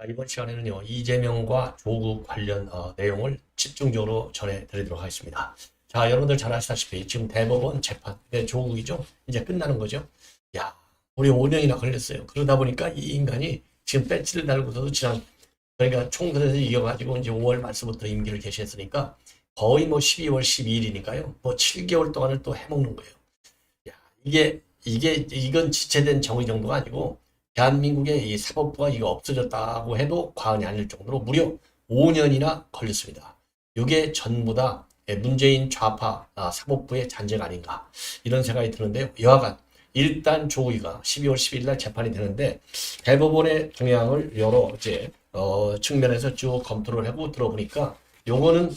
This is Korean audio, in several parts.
이번 시간에는요, 이재명과 조국 관련 내용을 집중적으로 전해드리도록 하겠습니다. 자, 여러분들 잘 아시다시피 지금 대법원 재판, 조국이죠? 이제 끝나는 거죠? 야, 우리 5년이나 걸렸어요. 그러다 보니까 이 인간이 지금 배지를 달고서도 그러니까 총선에서 이겨가지고 이제 5월 말부터 임기를 개시했으니까 거의 뭐 12월 12일이니까요. 뭐 7개월 동안을 또 해먹는 거예요. 야, 이건 지체된 정의 정도가 아니고 대한민국의 이 사법부가 이거 없어졌다고 해도 과언이 아닐 정도로 무려 5년이나 걸렸습니다. 이게 전부 다 문재인 좌파 사법부의 잔재가 아닌가 이런 생각이 드는데요. 여하간 일단 조의가 12월 10일 날 재판이 되는데 대법원의 동향을 여러 이제 측면에서 쭉 검토를 하고 들어보니까 요거는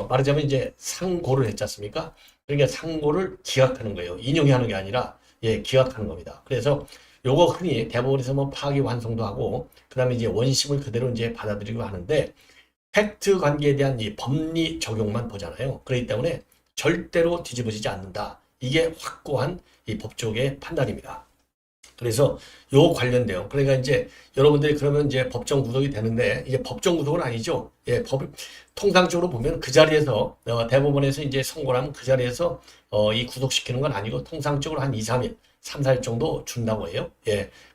말하자면 이제 상고를 했지 않습니까? 그러니까 상고를 기각하는 거예요. 인용이 하는 게 아니라 기각하는 겁니다. 그래서 요거 흔히 대법원에서 뭐 파기환송도 하고 그다음에 이제 원심을 그대로 이제 받아들이고 하는데 팩트 관계에 대한 이 법리 적용만 보잖아요. 그렇기 때문에 절대로 뒤집어지지 않는다. 이게 확고한 이 법조계의 판단입니다. 그래서 요 관련돼요. 그러니까 이제 여러분들이 그러면 이제 법정 구속이 되는데 이제 법정 구속은 아니죠. 통상적으로 보면 그 자리에서 대법원에서 이제 선고를 하면 그 자리에서 이 구속시키는 건 아니고 통상적으로 한 2, 3일, 3, 4일 정도 준다고 해요.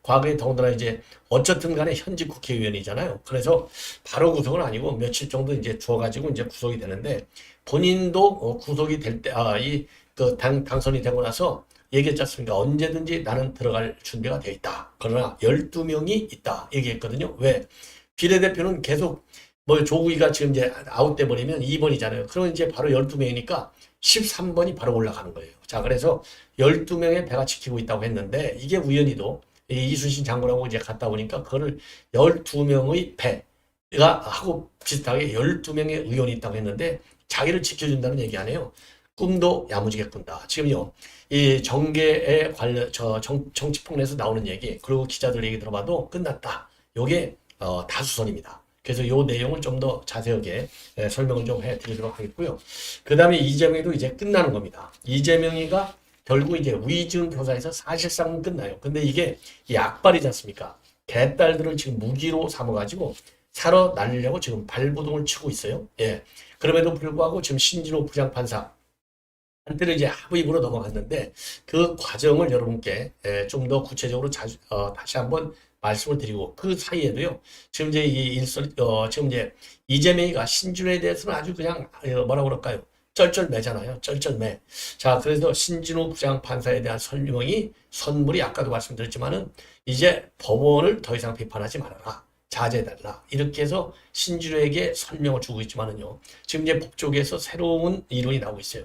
과거에 더군다나 이제 어쨌든 간에 현직 국회의원이잖아요. 그래서 바로 구속은 아니고 며칠 정도 이제 주어가지고 이제 구속이 되는데 본인도 구속이 될 때, 당선이 되고 나서 얘기했지 않습니까? 언제든지 나는 들어갈 준비가 되어 있다. 그러나 12명이 있다. 얘기했거든요. 왜? 비례대표는 계속 뭐 조국이가 지금 이제 아웃돼 버리면 2번이잖아요. 그러면 이제 바로 12명이니까 13번이 바로 올라가는 거예요. 자, 그래서 12명의 배가 지키고 있다고 했는데 이게 우연히도 이순신 장군하고 이제 갔다 보니까 그거를 12명의 배가 하고 비슷하게 12명의 의원이 있다고 했는데 자기를 지켜준다는 얘기 안 해요. 꿈도 야무지게 꾼다. 지금요, 이 정계에 관련, 정치폭로에서 나오는 얘기, 그리고 기자들 얘기 들어봐도 끝났다. 요게, 다수설입니다. 그래서 요 내용을 좀 더 자세하게 설명을 좀 해드리도록 하겠고요. 그 다음에 이재명이도 이제 끝나는 겁니다. 이재명이가 결국 이제 위증 교사에서 사실상 끝나요. 근데 이게 약발이지 않습니까? 개딸들을 지금 무기로 삼아가지고 사러 날리려고 지금 발부동을 치고 있어요. 그럼에도 불구하고 지금 신진호 부장판사, 한때는 이제 합의부로 넘어갔는데 그 과정을 여러분께 좀 더 구체적으로 다시 한번 말씀을 드리고 그 사이에도요. 지금 이제 지금 이제 이재명이가 신진호에 대해서는 아주 그냥 뭐라고 그럴까요? 쩔쩔매잖아요. 쩔쩔매. 자, 그래서 신진호 부장판사에 대한 설명이 선물이 아까도 말씀드렸지만은 이제 법원을 더 이상 비판하지 말아라. 자제해달라. 이렇게 해서 신진호에게 설명을 주고 있지만은요. 지금 이제 법조계에서 새로운 이론이 나오고 있어요.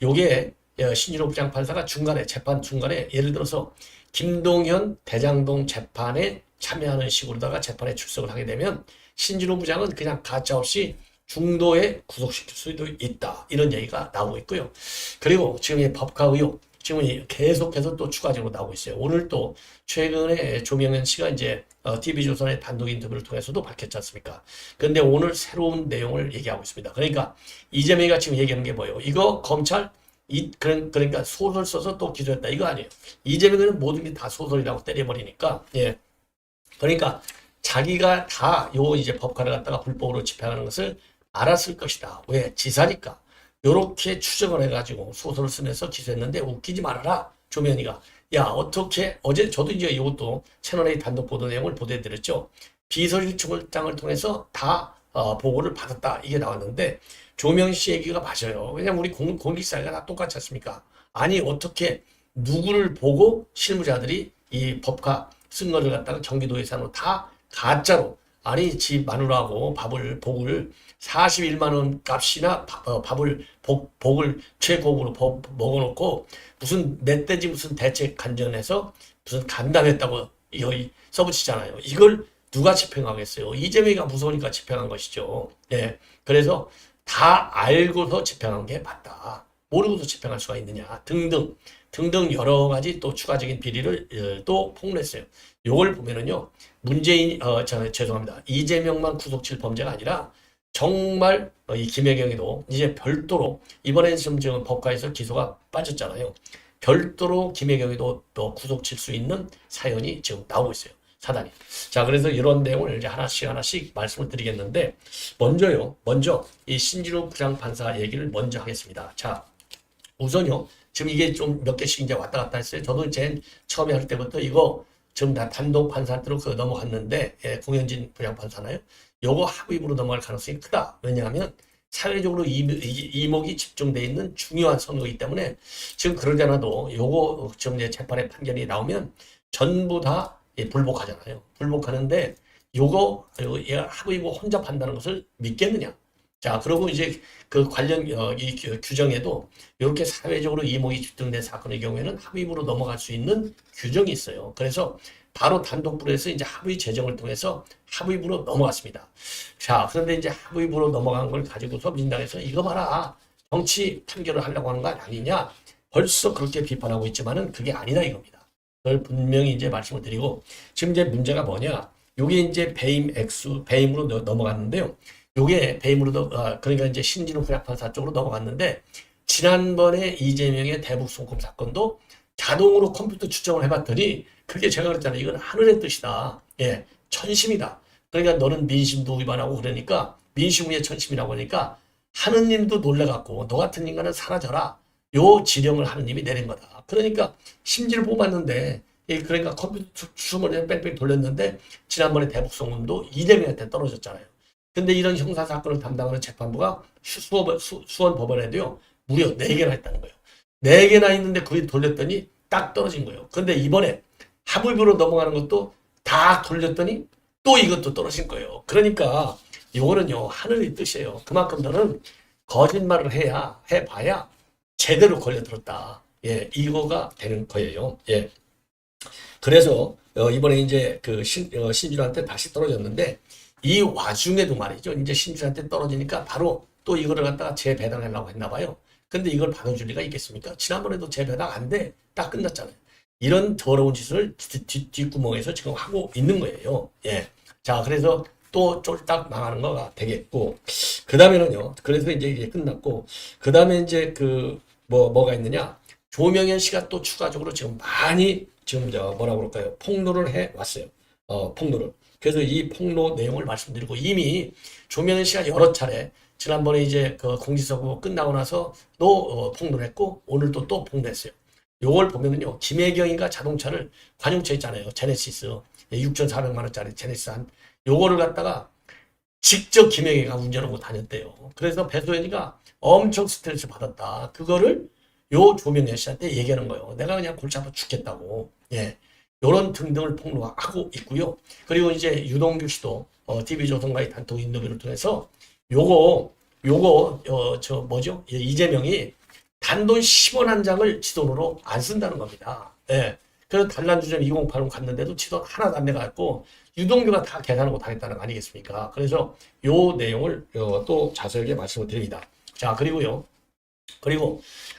요게 신진호 부장판사가 재판 중간에 예를 들어서 김동현 대장동 재판에 참여하는 식으로다가 재판에 출석을 하게 되면 신진호 부장은 그냥 가짜없이 중도에 구속시킬 수도 있다. 이런 얘기가 나오고 있고요. 그리고 지금 이 법카 의혹 지금 계속해서 또 추가적으로 나오고 있어요. 오늘 또 최근에 조명현 씨가 이제 TV조선의 단독 인터뷰를 통해서도 밝혔지 않습니까? 그런데 오늘 새로운 내용을 얘기하고 있습니다. 그러니까 이재명이가 지금 얘기하는 게 뭐예요? 이거 검찰 그러니까 소설 써서 또 기소했다 이거 아니에요. 이재명은 모든 게 다 소설이라고 때려버리니까 그러니까 자기가 다 요 이제 법관을 갖다가 불법으로 집행하는 것을 알았을 것이다. 왜? 지사니까. 요렇게 추정을 해가지고 소설을 쓰면서 기소했는데 웃기지 말아라. 조면이가. 야, 어떻게, 어제 저도 이제 이것도 채널A 단독 보도 내용을 보도해드렸죠. 비서실장을 통해서 다 보고를 받았다. 이게 나왔는데 조명 씨 얘기가 맞아요. 왜냐면 우리 공직사회가 다 똑같지 않습니까? 아니, 어떻게 누구를 보고 실무자들이 이 법과 쓴 거를 갖다가 경기도 예산으로 다 가짜로 아니 집 마누라하고 복을 41만 원 값이나 복을 최고급으로 먹어놓고 무슨 멧돼지 무슨 대책 간전해서 무슨 간담했다고 여기 써붙이잖아요. 이걸 누가 집행하겠어요? 이재명이가 무서우니까 집행한 것이죠. 그래서 다 알고서 집행한 게 맞다. 모르고서 집행할 수가 있느냐 등등 여러 가지 또 추가적인 비리를 또 폭로했어요. 요걸 보면은요, 죄송합니다. 이재명만 구속칠 범죄가 아니라 정말 이 김혜경이도 이제 별도로 이번에 지금 법과에서 기소가 빠졌잖아요. 별도로 김혜경이도 또 구속칠 수 있는 사연이 지금 나오고 있어요. 차단이. 자, 그래서 이런 내용을 이제 하나씩 말씀을 드리겠는데, 먼저 이 신진호 부장판사 얘기를 먼저 하겠습니다. 자, 우선요, 지금 이게 좀 몇 개씩 이제 왔다 갔다 했어요. 저도 처음에 할 때부터 이거 지금 다 단독 판사한테로 넘어갔는데, 예, 공현진 부장판사나요? 요거 합의부로 넘어갈 가능성이 크다. 왜냐하면 사회적으로 이목이 집중돼 있는 중요한 선거이기 때문에 지금 그러잖아도 요거 지금 이제 재판의 판결이 나오면 전부 다 불복하잖아요. 불복하는데 요거 합의부 혼자 판다는 것을 믿겠느냐? 자, 그리고 이제 그 관련 이 규정에도 이렇게 사회적으로 이목이 집중된 사건의 경우에는 합의부로 넘어갈 수 있는 규정이 있어요. 그래서 바로 단독부에서 이제 합의 제정을 통해서 합의부로 넘어갔습니다. 자, 그런데 이제 합의부로 넘어간 걸 가지고서 민당에서 이거 봐라, 정치 판결을 하려고 하는 거 아니냐, 벌써 그렇게 비판하고 있지만은 그게 아니다 이겁니다. 그걸 분명히 이제 말씀을 드리고, 지금 이제 문제가 뭐냐, 요게 이제 배임으로 넘어갔는데요. 요게 배임으로 그러니까 이제 신진호 부장판사 쪽으로 넘어갔는데, 지난번에 이재명의 대북 송금 사건도 자동으로 컴퓨터 추정을 해봤더니 그게 제가 그랬잖아요. 이건 하늘의 뜻이다. 예, 천심이다. 그러니까 너는 민심도 위반하고 그러니까 민심 위에 천심이라고 하니까 하느님도 놀래갖고 너 같은 인간은 사라져라. 요 지령을 하느님이 내린 거다. 그러니까 심지를 뽑았는데 그러니까 컴퓨터 추정을 뺑뺑 돌렸는데 지난번에 대북 송금도 이재명한테 떨어졌잖아요. 근데 이런 형사 사건을 담당하는 재판부가 수원 법원에도요 무려 4개나 했다는 거예요. 4개나 있는데 그게 돌렸더니 딱 떨어진 거예요. 근데 이번에 합의부로 넘어가는 것도 다 돌렸더니 또 이것도 떨어진 거예요. 그러니까 이거는요 하늘의 뜻이에요. 그만큼 너는 거짓말을 해봐야 제대로 걸려들었다. 예, 이거가 되는 거예요. 예. 그래서 이번에 이제 그 신준한테 다시 떨어졌는데 이 와중에도 말이죠. 이제 신준한테 떨어지니까 바로 또 이거를 갖다가 재배당하려고 했나 봐요. 근데 이걸 받아줄 리가 있겠습니까? 지난번에도 재배당 안 돼. 딱 끝났잖아요. 이런 더러운 짓을 뒷구멍에서 지금 하고 있는 거예요. 예. 자, 그래서 또 쫄딱 망하는 거가 되겠고, 그 다음에는요, 그래서 이제 이게 끝났고, 그 다음에 이제 뭐가 있느냐, 조명현 씨가 또 추가적으로 지금 많이 지금 뭐라고 그럴까요? 폭로를 해 왔어요. 폭로를. 그래서 이 폭로 내용을 말씀드리고, 이미 조명현 씨가 여러 차례 지난번에 이제 그 공직선거 끝나고 나서 또 폭로를 했고, 오늘도 또 폭로했어요. 요걸 보면은요, 김혜경이가 자동차를 관용차 있잖아요. 제네시스 6,400만 원짜리 제네시스 요거를 갖다가 직접 김혜경이가 운전하고 다녔대요. 그래서 배소연이가 엄청 스트레스 받았다. 그거를 요 조명현 씨한테 얘기하는 거예요. 내가 그냥 골치 아파 죽겠다고. 예. 요런 등등을 폭로하고 있고요. 그리고 이제 유동규 씨도 TV조선과의 단톡 인터뷰를 통해서 요거 뭐죠? 이재명이 단돈 10원 한 장을 지돈으로 안 쓴다는 겁니다. 예. 그래서 단란주점 2080 갔는데도 지돈 하나도 안 내갖고 유동규가 다 계산하고 다녔다는 거 아니겠습니까? 그래서 요 내용을 또 자세하게 말씀을 드립니다. 자, 그리고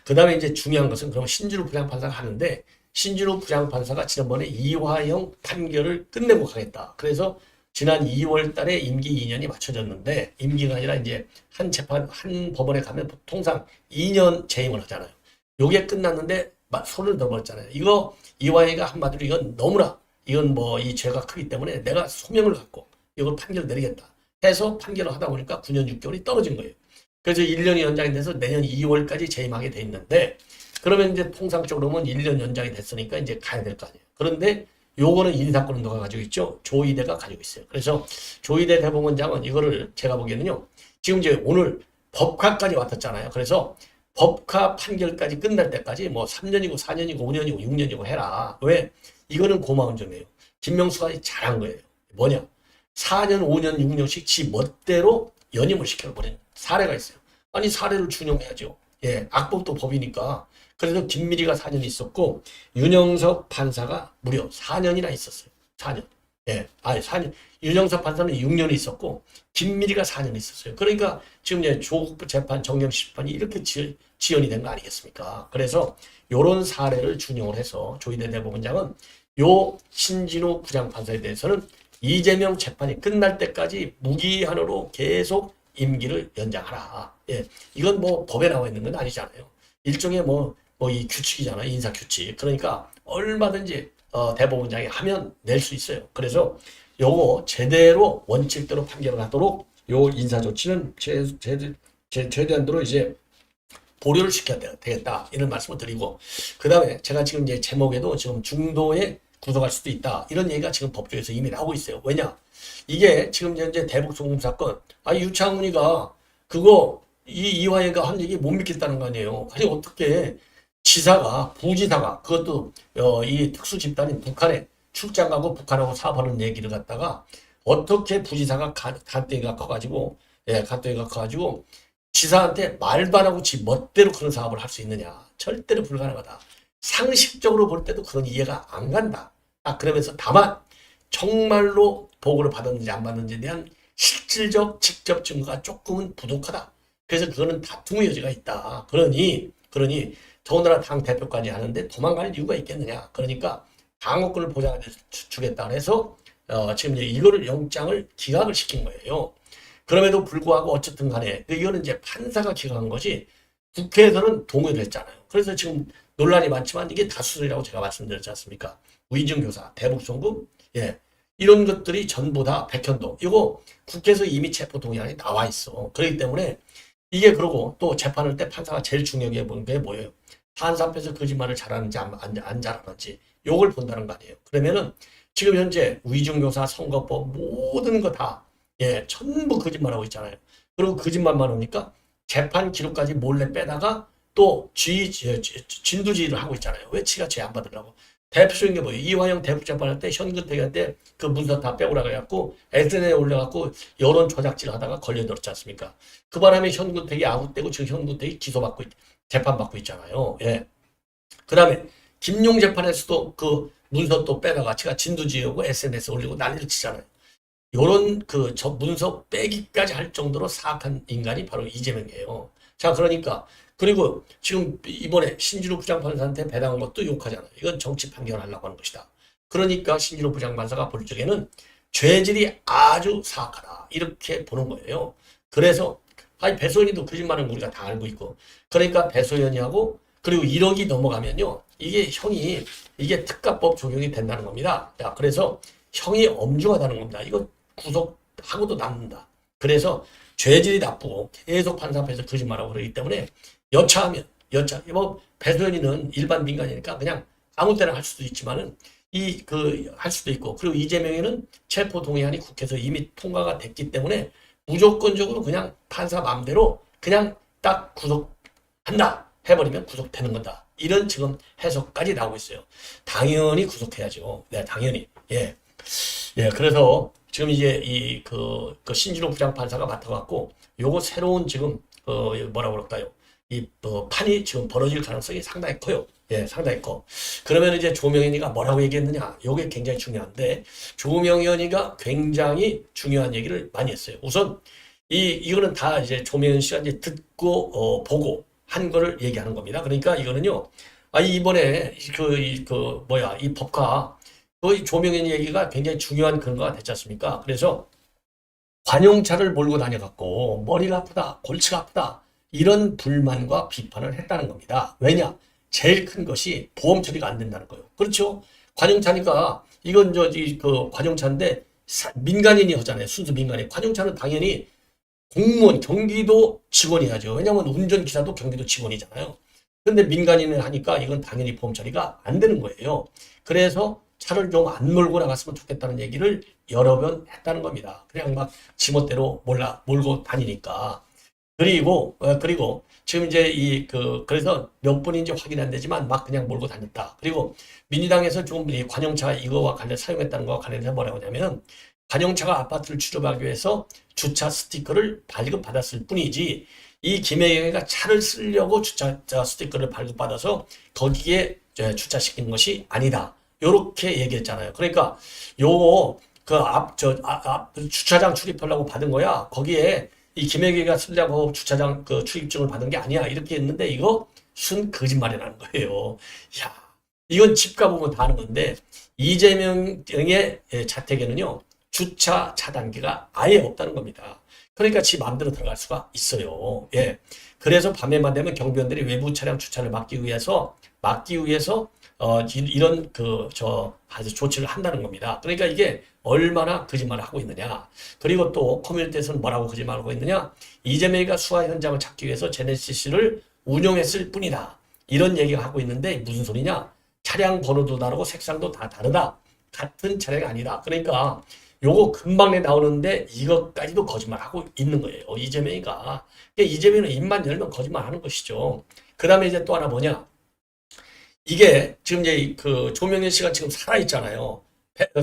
그 다음에 이제 중요한 것은 그럼 신진호 부장판사가 하는데, 신진호 부장판사가 지난번에 이화영 판결을 끝내고 가겠다. 그래서 지난 2월 달에 임기 2년이 맞춰졌는데, 임기가 아니라 이제 한 법원에 가면 통상 2년 재임을 하잖아요. 요게 끝났는데 손을 넣어버렸잖아요. 이화영이가 한마디로 이건 뭐 이 죄가 크기 때문에 내가 소명을 갖고 이걸 판결을 내리겠다 해서 판결을 하다 보니까 9년 6개월이 떨어진 거예요. 그래서 1년이 연장이 돼서 내년 2월까지 재임하게 돼 있는데, 그러면 이제 통상적으로는 1년 연장이 됐으니까 이제 가야 될 거 아니에요. 그런데 요거는 인사권은 누가 가지고 있죠? 조희대가 가지고 있어요. 그래서 조희대 대법원장은 이거를 제가 보기에는요, 지금 이제 오늘 법카까지 왔었잖아요. 그래서 법카 판결까지 끝날 때까지 뭐 3년이고 4년이고 5년이고 6년이고 해라. 왜? 이거는 고마운 점이에요. 김명수가 잘한 거예요. 뭐냐? 4년, 5년, 6년씩 지 멋대로 연임을 시켜버리는 사례가 있어요. 아니, 사례를 준용해야죠. 예, 악법도 법이니까. 그래서 김미리가 4년 있었고, 윤영석 판사가 무려 4년이나 있었어요. 4년. 예, 4년. 윤영석 판사는 6년이 있었고, 김미리가 4년 있었어요. 그러니까 지금 이제 조국 재판, 정경심 재판이 이렇게 지연이 된 거 아니겠습니까? 그래서 요런 사례를 준용을 해서 조희대 대법원장은 요 신진호 부장판사에 대해서는 이재명 재판이 끝날 때까지 무기한으로 계속 임기를 연장하라. 예, 이건 뭐 법에 나와 있는 건 아니잖아요. 일종의 이 규칙이잖아요. 인사 규칙. 그러니까 얼마든지 대법원장이 하면 낼 수 있어요. 그래서 요거 제대로 원칙대로 판결을 하도록 요 인사조치는 최대한도로 이제 보류를 시켜야 되겠다 이런 말씀을 드리고, 그 다음에 제가 지금 이제 제목에도 지금 중도에 구속할 수도 있다 이런 얘기가 지금 법조에서 이미 나오고 있어요. 왜냐, 이게 지금 현재 대북송금 사건, 유창훈이가 그거 이화여가 한 얘기 못 믿겠다는 거 아니에요. 아니 어떻게 지사가, 부지사가, 그것도 이 특수 집단인 북한에 출장 가고 북한하고 사업하는 얘기를 갖다가 어떻게 부지사가 간땡이가 커가지고, 간땡이가 커가지고 지사한테 말도 안 하고 지 멋대로 그런 사업을 할 수 있느냐. 절대로 불가능하다. 상식적으로 볼 때도 그건 이해가 안 간다. 그러면서 다만 정말로 보고를 받았는지 안 받았는지에 대한 실질적 직접 증거가 조금은 부족하다. 그래서 그거는 다툼의 여지가 있다. 그러니 더군다나 당 대표까지 하는데 도망갈 이유가 있겠느냐. 그러니까 방어권을 보장해 주겠다 해서 지금 이거를 영장을 기각을 시킨 거예요. 그럼에도 불구하고 어쨌든 간에 이거는 이제 판사가 기각한 거지 국회에서는 동의를 했잖아요. 그래서 지금 논란이 많지만 이게 다수설이라고 제가 말씀드렸지 않습니까? 위증교사, 대북송금, 이런 것들이 전부 다 백현동. 이거 국회에서 이미 체포 동의안이 나와 있어. 그렇기 때문에 이게, 그러고 또 재판할 때 판사가 제일 중요하게 보는 게 뭐예요? 판사 앞에서 거짓말을 잘하는지 안 잘하는지 요걸 본다는 거 아니에요. 그러면은 지금 현재 위증교사, 선거법 모든 거 다 전부 거짓말하고 있잖아요. 그리고 거짓말만 하니까 재판 기록까지 몰래 빼다가 또 진두지휘를 하고 있잖아요. 왜 지가 죄 안 받으려고. 대표적인 게 뭐예요? 이화영 대북재판할 때 현근택한테 그 문서 다 빼오라 그래갖고 SNS에 올려갖고 여론 조작질 하다가 걸려들었지 않습니까? 그 바람에 현근택이 아웃되고 지금 현근택이 기소받고 재판받고 있잖아요. 그 다음에 김용 재판에서도 그 문서 또 빼다가 제가 진두지휘하고 SNS에 올리고 난리를 치잖아요. 요런 저 문서 빼기까지 할 정도로 사악한 인간이 바로 이재명이에요. 자, 그러니까 그리고 지금 이번에 신진우 부장판사한테 배당한 것도 욕하잖아요. 이건 정치 판결하려고 하는 것이다. 그러니까 신진우 부장판사가 볼 적에는 죄질이 아주 사악하다 이렇게 보는 거예요. 그래서 배소연이도 거짓말은 우리가 다 알고 있고, 그러니까 배소연이하고 그리고 1억이 넘어가면요 이게 형이 이게 특가법 적용이 된다는 겁니다. 자, 그래서 형이 엄중하다는 겁니다. 이거 구속하고도 남는다. 그래서 죄질이 나쁘고 계속 판사 앞에서 거짓말하고 그러기 때문에 여차하면 뭐 배소연이는 일반 민간이니까 그냥 아무 때나 할 수도 있지만은 할 수도 있고, 그리고 이재명이는 체포 동의안이 국회에서 이미 통과가 됐기 때문에 무조건적으로 그냥 판사 마음대로 그냥 딱 구속한다 해버리면 구속되는 거다. 이런 지금 해석까지 나오고 있어요. 당연히 구속해야죠. 네, 당연히. 그래서 지금 이제 신진호 부장판사가 맡아갖고 요거 새로운 지금 뭐라 그럴까요? 판이 지금 벌어질 가능성이 상당히 커요. 상당히 커. 그러면 이제 조명현이가 뭐라고 얘기했느냐? 요게 굉장히 중요한데, 조명현이가 굉장히 중요한 얘기를 많이 했어요. 우선 이거는 다 이제 조명현 씨가 이제 듣고 보고 한 거를 얘기하는 겁니다. 그러니까 이거는요, 이번에 이 법과 조명현 얘기가 굉장히 중요한 근거가 됐지 않습니까? 그래서 관용차를 몰고 다녀갖고 머리가 아프다, 골치가 아프다 이런 불만과 비판을 했다는 겁니다. 왜냐? 제일 큰 것이 보험 처리가 안 된다는 거예요. 그렇죠? 관용차니까 이건 관용차인데 민간인이 하잖아요. 순수 민간인. 관용차는 당연히 공무원, 경기도 직원이 하죠. 왜냐하면 운전기사도 경기도 직원이잖아요. 근데 민간인을 하니까 이건 당연히 보험 처리가 안 되는 거예요. 그래서 차를 좀 안 몰고 나갔으면 좋겠다는 얘기를 여러 번 했다는 겁니다. 그냥 막 지멋대로 몰고 다니니까. 그리고 지금 이제 그래서 몇 번인지 확인 안 되지만 막 그냥 몰고 다녔다. 그리고 민주당에서 좀 이 관용차 이거와 관련 사용했다는 거와 관련해서 뭐라고 하냐면, 관용차가 아파트를 출입하기 위해서 주차 스티커를 발급받았을 뿐이지 이 김혜경이가 차를 쓰려고 주차 스티커를 발급받아서 거기에 주차시킨 것이 아니다. 요렇게 얘기했잖아요. 그러니까 요거 주차장 출입하려고 받은 거야. 거기에 이 김혜경이가 쓰려고 주차장 출입증을 받은 게 아니야. 이렇게 했는데 이거 순 거짓말이라는 거예요. 야, 이건 집 가보면 다 아는 건데, 이재명의 자택에는요 주차 차단기가 아예 없다는 겁니다. 그러니까 지 마음대로 들어갈 수가 있어요. 그래서 밤에만 되면 경비원들이 외부 차량 주차를 막기 위해서 이런 아주 조치를 한다는 겁니다. 그러니까 이게 얼마나 거짓말을 하고 있느냐. 그리고 또 커뮤니티에서는 뭐라고 거짓말을 하고 있느냐. 이재명이가 수화 현장을 찾기 위해서 제네시스를 운용했을 뿐이다. 이런 얘기가 하고 있는데 무슨 소리냐. 차량 번호도 다르고 색상도 다 다르다. 같은 차량이 아니다. 그러니까 요거 금방에 나오는데 이것까지도 거짓말하고 있는 거예요. 이재명이가. 이재명은 입만 열면 거짓말하는 것이죠. 그 다음에 이제 또 하나 뭐냐. 이게 지금 이제 조명현 씨가 지금 살아있잖아요.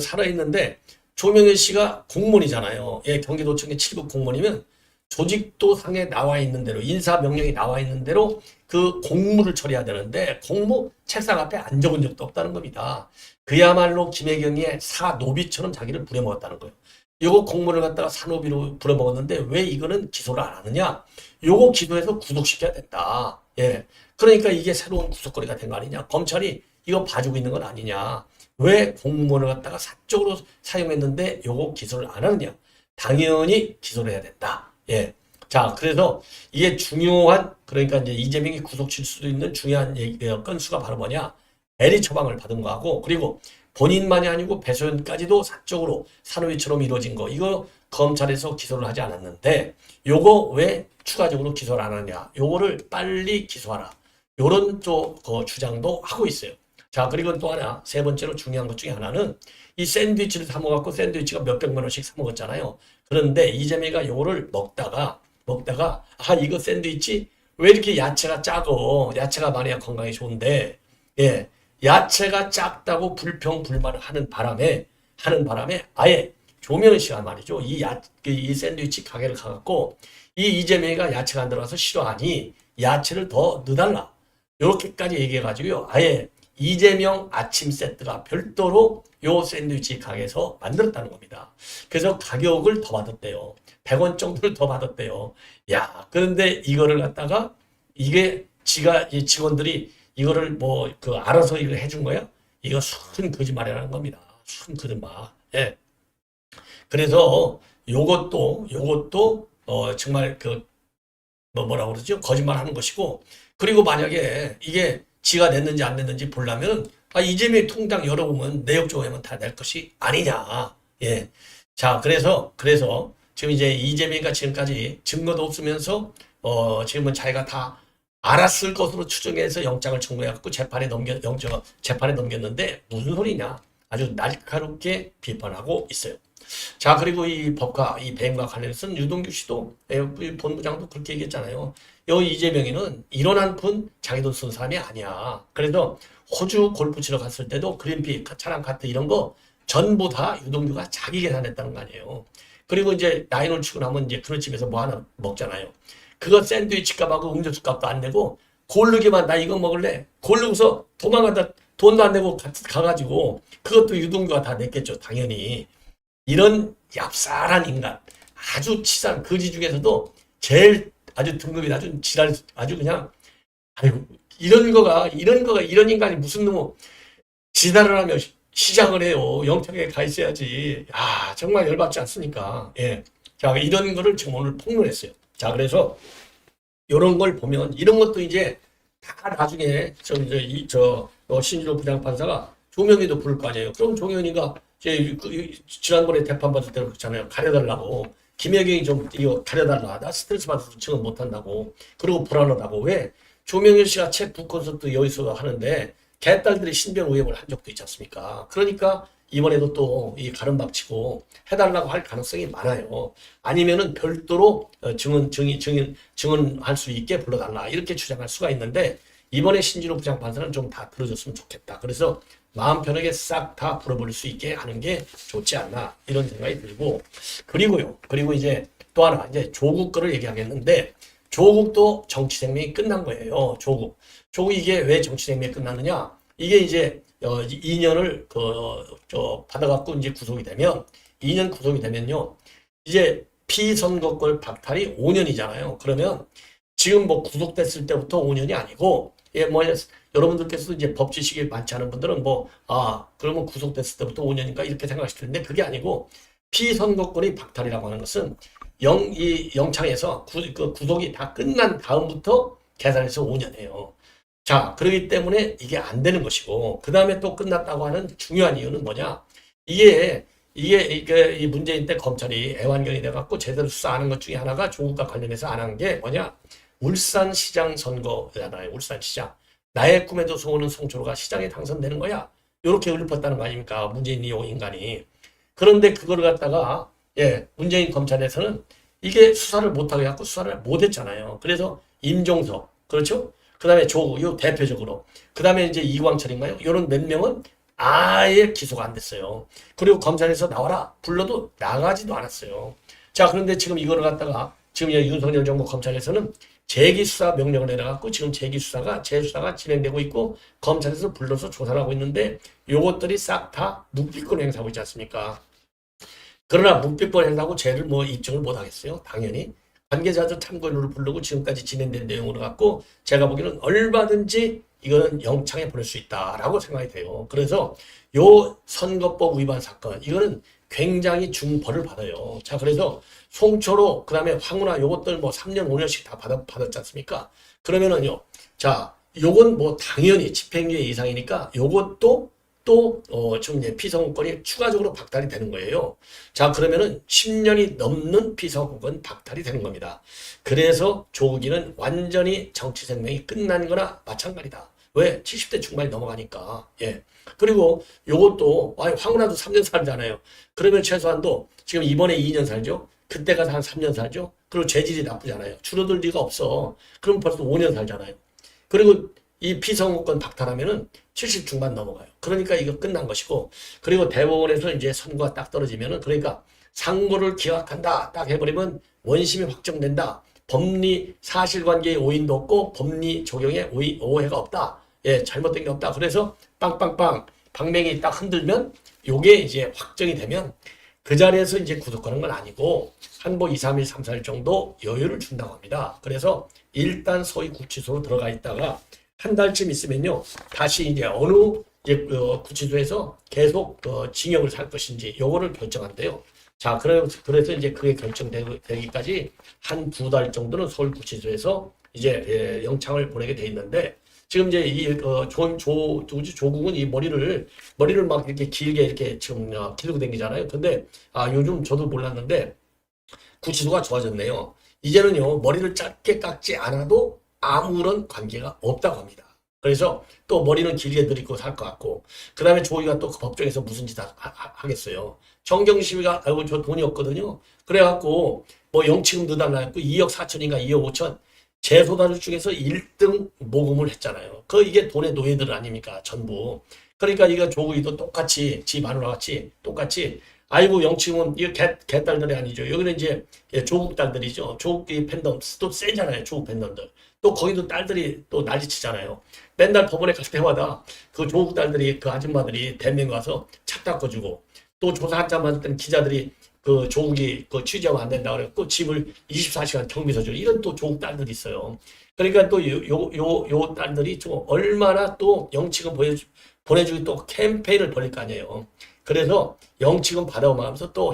살아있는데 조명현 씨가 공무원이잖아요. 예, 경기도청의 7급 공무원이면 조직도 상에 나와 있는 대로 인사명령이 나와 있는 대로 그 공무를 처리해야 되는데 공무 책상 앞에 안 적은 적도 없다는 겁니다. 그야말로 김혜경의 사노비처럼 자기를 부려먹었다는 거예요. 요거 공무를 갖다가 사노비로 부려먹었는데 왜 이거는 기소를 안 하느냐? 요거 기소해서 구속시켜야 된다. 예. 그러니까 이게 새로운 구속거리가 된 거 아니냐? 검찰이 이거 봐주고 있는 건 아니냐? 왜 공무원을 갖다가 사적으로 사용했는데 요거 기소를 안 하느냐? 당연히 기소를 해야 된다. 예. 자, 그래서 이게 중요한, 그러니까 이제 이재명이 구속칠 수도 있는 중요한 건수가 바로 뭐냐? 대리 처방을 받은 거하고, 그리고 본인만이 아니고 배소연까지도 사적으로 산후위처럼 이루어진 거, 이거 검찰에서 기소를 하지 않았는데, 요거 왜 추가적으로 기소를 안 하냐? 요거를 빨리 기소하라. 요런 또 주장도 하고 있어요. 자, 그리고 또 하나, 세 번째로 중요한 것 중에 하나는 이 샌드위치를 사 먹었고 샌드위치가 몇백만 원씩 사 먹었잖아요. 그런데 이재명이가 요거를 먹다가 이거 샌드위치 왜 이렇게 야채가 작어? 야채가 많아야 건강에 좋은데, 예, 야채가 작다고 불평불만을 하는 바람에 아예 조명현 씨가 말이죠. 이 샌드위치 가게를 가갖고 이 이재명이가 야채가 안 들어가서 싫어하니 야채를 더 넣어달라. 요렇게까지 얘기해가지고요. 아예 이재명 아침 세트가 별도로 요 샌드위치 가게에서 만들었다는 겁니다. 그래서 가격을 더 받았대요. 100원 정도를 더 받았대요. 야, 그런데 이거를 갖다가 이게 이 직원들이 이거를 알아서 이걸 해준 거야? 이거 순 거짓말이라는 겁니다. 순 거짓말. 예. 그래서 요것도 정말 뭐라고 그러죠? 거짓말 하는 것이고, 그리고 만약에 이게 지가 냈는지 안 냈는지 보려면, 이재명이 통장 열어보면 내역조회하면 다 낼 것이 아니냐. 예. 자, 그래서 지금 이제 이재명이가 지금까지 증거도 없으면서, 지금은 자기가 다 알았을 것으로 추정해서 영장을 청구해갖고 재판에 넘겼는데, 무슨 소리냐. 아주 날카롭게 비판하고 있어요. 자, 그리고 이 법과 이 배임과 관련해서는 유동규 씨도 본부장도 그렇게 얘기했잖아요. 이재명이는 이런 한 푼 자기 돈 쓴 사람이 아니야. 그래서 호주 골프 치러 갔을 때도 그린피, 차량 카트 이런 거 전부 다 유동규가 자기 계산했다는 거 아니에요. 그리고 이제 라인을 치고 나면 이제 그런 집에서 뭐 하나 먹잖아요. 그거 샌드위치 값하고 음료수 값도 안 내고 고르기만 나 이거 먹을래. 고르고서 도망가다 돈도 안 내고 가가지고 그것도 유동규가 다 냈겠죠. 당연히. 이런 얍살한 인간, 아주 치사한 거지 중에서도 제일 아주 등급이 낮은 지랄, 아주 그냥, 아이고, 이런 인간이 무슨 놈의 지랄을 하며 시장을 해요. 영창에 가 있어야지. 야, 정말 열받지 않습니까? 예. 자, 이런 거를 지금 오늘 폭로했어요. 자, 그래서 이런 걸 보면, 이런 것도 이제 다 나중에 신진호 부장판사가 조명희도 부를 거 아니에요. 그럼 조명희가 지난번에 재판 받을 때도 그렇잖아요. 가려달라고. 김혜경이 좀 이거 가려달라. 나 스트레스 받아서 증언 못한다고. 그리고 불안하다고. 왜? 조명현 씨가 책 북콘서트 여기서 하는데 개딸들이 신변 오해를 한 적도 있지 않습니까? 그러니까 이번에도 또 이 가름박치고 해달라고 할 가능성이 많아요. 아니면은 별도로 증언할 수 있게 불러달라. 이렇게 주장할 수가 있는데 이번에 신진호 부장판사는 좀 다 들어줬으면 좋겠다. 그래서 마음 편하게 싹 다 풀어버릴 수 있게 하는 게 좋지 않나 이런 생각이 들고 그리고 이제 또 하나 이제 조국 거를 얘기하겠는데 조국도 정치 생명이 끝난 거예요. 조국 이게 왜 정치 생명이 끝나느냐? 이게 이제 2년을 받아갖고 이제 구속이 되면 2년 구속이 되면요 이제 피선거권 박탈이 5년이잖아요. 그러면 지금 뭐 구속됐을 때부터 5년이 아니고 여러분들께서도 이제 법 지식이 많지 않은 분들은 그러면 구속됐을 때부터 5년인가 이렇게 생각하실 텐데 그게 아니고 피선거권이 박탈이라고 하는 것은 이 영창에서 구속이 다 끝난 다음부터 계산해서 5년이에요. 자, 그렇기 때문에 이게 안 되는 것이고, 그 다음에 또 끝났다고 하는 중요한 이유는 뭐냐? 이게 이 문재인 때 검찰이 애완견이 돼갖고 제대로 수사하는 것 중에 하나가 조국과 관련해서 안 한 게 뭐냐? 울산시장 선거잖아요. 울산시장. 나의 꿈에도 소원은 송철호가 시장에 당선되는 거야. 이렇게 읊었다는 거 아닙니까? 문재인 이 인간이. 그런데 그걸 갖다가, 문재인 검찰에서는 이게 수사를 못하게 갖고 수사를 못했잖아요. 그래서 임종석, 그렇죠? 그 다음에 조국, 요 대표적으로. 그 다음에 이제 이광철인가요? 이런 몇 명은 아예 기소가 안 됐어요. 그리고 검찰에서 나와라. 불러도 나가지도 않았어요. 자, 그런데 지금 이거를 갖다가 지금 윤석열 정부 검찰에서는 재기수사 명령을 내려갖고 지금 재수사가 진행되고 있고 검찰에서 불러서 조사를 하고 있는데 요것들이 싹 다 묵비권 행사하고 있지 않습니까? 그러나 묵비권 행사하고 죄를 뭐 입증을 못 하겠어요. 당연히. 관계자들 참고인을 부르고 지금까지 진행된 내용으로 갖고 제가 보기에는 얼마든지 이거는 영창에 보낼 수 있다라고 생각이 돼요. 그래서 요 선거법 위반 사건 이거는 굉장히 중벌을 받아요. 자, 그래서 송철호 그다음에 황운하 요것들 뭐 3년 5년씩 다 받았지 않습니까? 그러면은요. 자, 요건 뭐 당연히 집행유예 이상이니까 요것도 좀 피선거권이 추가적으로 박탈이 되는 거예요. 자, 그러면은 10년이 넘는 피선거권 박탈이 되는 겁니다. 그래서 조국이는 완전히 정치 생명이 끝난 거나 마찬가지다. 왜? 70대 중반이 넘어가니까. 그리고 요것도, 황운하도 3년 살잖아요. 그러면 최소한도 지금 이번에 2년 살죠? 그때가 한 3년 살죠? 그리고 재질이 나쁘잖아요. 줄어들 리가 없어. 그럼 벌써 5년 살잖아요. 그리고 이 피선거권 박탈하면은 70 중반 넘어가요. 그러니까 이거 끝난 것이고, 그리고 대법원에서 이제 선고가 딱 떨어지면은, 그러니까 상고를 기각한다 딱 해버리면 원심이 확정된다. 법리 사실관계에 오인도 없고 법리 적용에 오해가 없다. 잘못된 게 없다. 그래서 빵빵빵 방맹이 딱 흔들면 요게 이제 확정이 되면 그 자리에서 이제 구속하는 건 아니고 한 뭐 2, 3일, 3, 4일 정도 여유를 준다고 합니다. 그래서 일단 소위 구치소로 들어가 있다가 한 달쯤 있으면요. 다시 이제 어느 구치소에서 계속 징역을 살 것인지 요거를 결정한대요. 자, 그래서 이제 그게 결정되기까지 한 2달 정도는 서울 구치소에서 이제 영창을 보내게 돼 있는데 지금 이제 조국은 이 머리를 막 이렇게 길게 이렇게 지금 기르고 다니잖아요. 근데 요즘 저도 몰랐는데 구치소가 좋아졌네요. 이제는요 머리를 짧게 깎지 않아도 아무런 관계가 없다고 합니다. 그래서 또 머리는 길게 들이고 살 것 같고 그 다음에 조이가 또 그 법정에서 무슨 짓 하겠어요. 정경심이가 아이고 저 돈이 없거든요. 그래갖고 뭐 영치금 넣어달라고 2억 4천인가 2억 5천 재소다들 중에서 1등 모금을 했잖아요. 이게 돈의 노예들 아닙니까? 전부. 그러니까 이거 조국이도 똑같이 지 마누라 같이 똑같이 아이고 영치금은 이거 개딸들이 아니죠. 여기는 이제 조국 딸들이죠. 조국이 팬덤 또 세잖아요. 조국 팬덤들. 또 거기도 딸들이 또 난리치잖아요. 맨날 법원에 갈 때마다 그 조국 딸들이 그 아줌마들이 대면 가서 차 닦아주고 또 조사 한참 받을 때는 기자들이 그 조국이 그 취재하면 안 된다 그래갖고 집을 24시간 경비 서주고 이런 또 조국 딸들이 있어요. 그러니까 또 요 딸들이 좀 얼마나 또 영치금 보내주기 또 캠페인을 벌일 거 아니에요. 그래서 영치금 받아오면서 또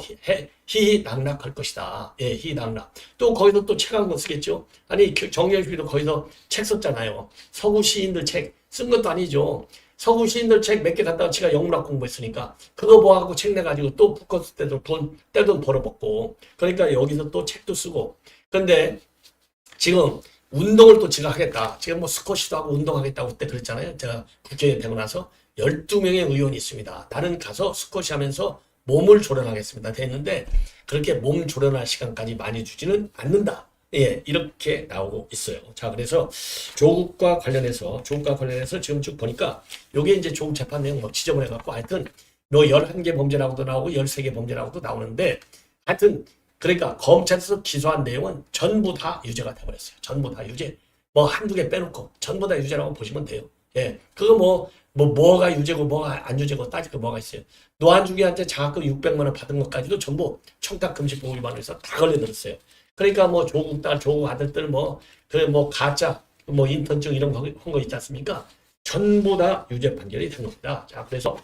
희희낙낙할 것이다. 희희낙낙. 또 거기서 또 책 한 권 쓰겠죠. 아니 정경심도 거기서 책 썼잖아요. 서구 시인들 책 쓴 것도 아니죠. 서구 시인들 책 몇 개 갖다가 제가 영문학 공부했으니까 그거 모아갖고 책 내가지고 또 북커스 때도 떼돈 벌어먹고 그러니까 여기서 또 책도 쓰고 근데 지금 운동을 또 제가 하겠다. 지금 뭐 스쿼시도 하고 운동하겠다고 그때 그랬잖아요. 제가 국회의원 되고 나서 12명의 의원이 있습니다. 나는 가서 스쿼시 하면서 몸을 조련하겠습니다. 됐는데 그렇게 몸 조련할 시간까지 많이 주지는 않는다. 이렇게 나오고 있어요. 자, 그래서 조국과 관련해서 지금 쭉 보니까 요게 이제 조국 재판 내용 뭐 지저분해갖고 하여튼 뭐 11개 범죄라고도 나오고 13개 범죄라고도 나오는데 하여튼 그러니까 검찰에서 기소한 내용은 전부 다 유죄가 돼버렸어요. 전부 다 유죄. 뭐 한두 개 빼놓고 전부 다 유죄라고 보시면 돼요. 그거 뭐가 유죄고 뭐가 안 유죄고 따질 거 뭐가 있어요. 노한중이한테 장학금 600만 원 받은 것까지도 전부 청탁금지법 위반을 해서 다 걸려들었어요. 그러니까 뭐 조국 딸, 조국 아들들 가짜 인턴증 이런 거 한 거 있지 않습니까? 전부 다 유죄 판결이 된 겁니다. 자, 그래서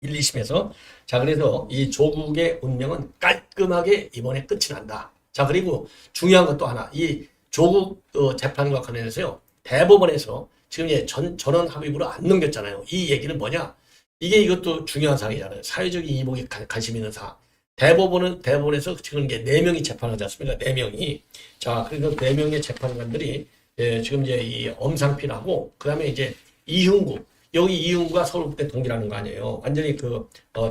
1, 2심에서 자, 그래서 이 조국의 운명은 깔끔하게 이번에 끝이 난다. 자, 그리고 중요한 것도 하나, 이 조국 재판과 관련해서요. 대법원에서 지금 전원 합의부로 안 넘겼잖아요. 이 얘기는 뭐냐? 이것도 중요한 사항이잖아요. 사회적 이목에 관심 있는 사항. 대법원에서 지금 이제 4명이 재판하지 않습니까? 4명이. 자, 그래서 4명의 재판관들이 지금 이제 이 엄상필하고, 그 다음에 이제 이흥구. 여기 이흥구가 서울대 동기라는 거 아니에요. 완전히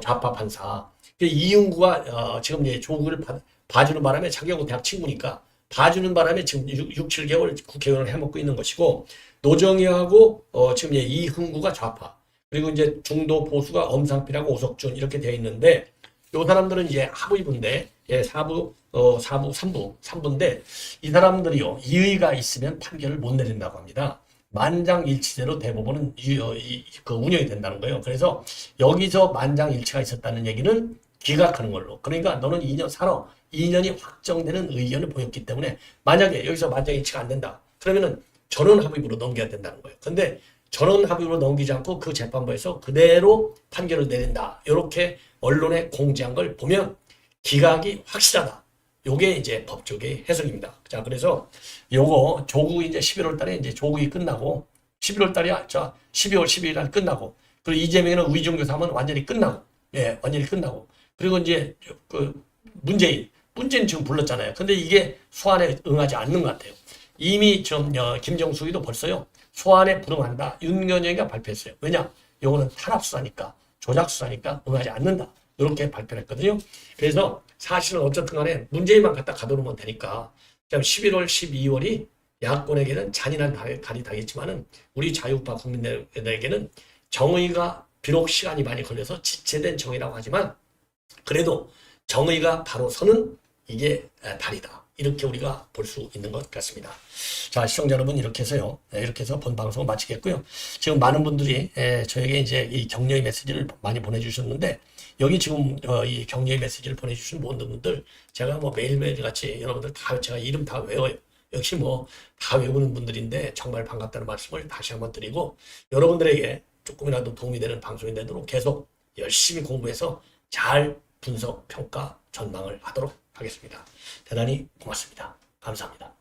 좌파 판사. 이흥구가 지금 이제 조국을 봐주는 바람에 자기하고 대학 친구니까 봐주는 바람에 지금 6, 7개월 국회의원을 해먹고 있는 것이고, 노정희하고 지금 이제 이흥구가 좌파. 그리고 이제 중도 보수가 엄상필하고 오석준 이렇게 되어 있는데, 요 사람들은 이제 하부이부인데, 삼부인데, 이 사람들이요, 이의가 있으면 판결을 못 내린다고 합니다. 만장일치대로 대법원은 운영이 된다는 거예요. 그래서 여기서 만장일치가 있었다는 얘기는 기각하는 걸로. 그러니까 너는 2년 살아. 2년이 확정되는 의견을 보였기 때문에 만약에 여기서 만장일치가 안 된다. 그러면은 전원합의부로 넘겨야 된다는 거예요. 근데 전원합의부로 넘기지 않고 그 재판부에서 그대로 판결을 내린다. 이렇게 언론에 공지한 걸 보면 기각이 확실하다. 요게 이제 법조계의 해석입니다. 자, 그래서 요거 조국이 이제 11월 달에 이제 조국이 끝나고 11월 달이 12월 12일 날 끝나고, 그리고 이재명은 의정부 사면 완전히 끝나고, 완전히 끝나고, 그리고 이제 문재인 지금 불렀잖아요. 근데 이게 소환에 응하지 않는 것 같아요. 이미 좀 김정숙이도 벌써요 소환에 불응한다. 윤건영이가 발표했어요. 왜냐? 요거는 탄압수사니까, 조작수사니까 응하지 않는다. 이렇게 발표를 했거든요. 그래서 사실은 어쨌든 간에 문재인만 갖다 가둬놓으면 되니까 11월, 12월이 야권에게는 잔인한 달이 되겠지만은 우리 자유우파 국민들에게는 정의가 비록 시간이 많이 걸려서 지체된 정의라고 하지만 그래도 정의가 바로 서는 이게 달이다. 이렇게 우리가 볼 수 있는 것 같습니다. 자, 시청자 여러분, 이렇게 해서요. 이렇게 해서 본 방송을 마치겠고요. 지금 많은 분들이 저에게 이제 이 격려의 메시지를 많이 보내주셨는데, 여기 지금 이 격려의 메시지를 보내주신 모든 분들, 제가 뭐 매일매일 같이 여러분들 다 제가 이름 다 외워요. 역시 뭐 다 외우는 분들인데 정말 반갑다는 말씀을 다시 한번 드리고, 여러분들에게 조금이라도 도움이 되는 방송이 되도록 계속 열심히 공부해서 잘 분석, 평가, 전망을 하도록 하겠습니다. 대단히 고맙습니다. 감사합니다.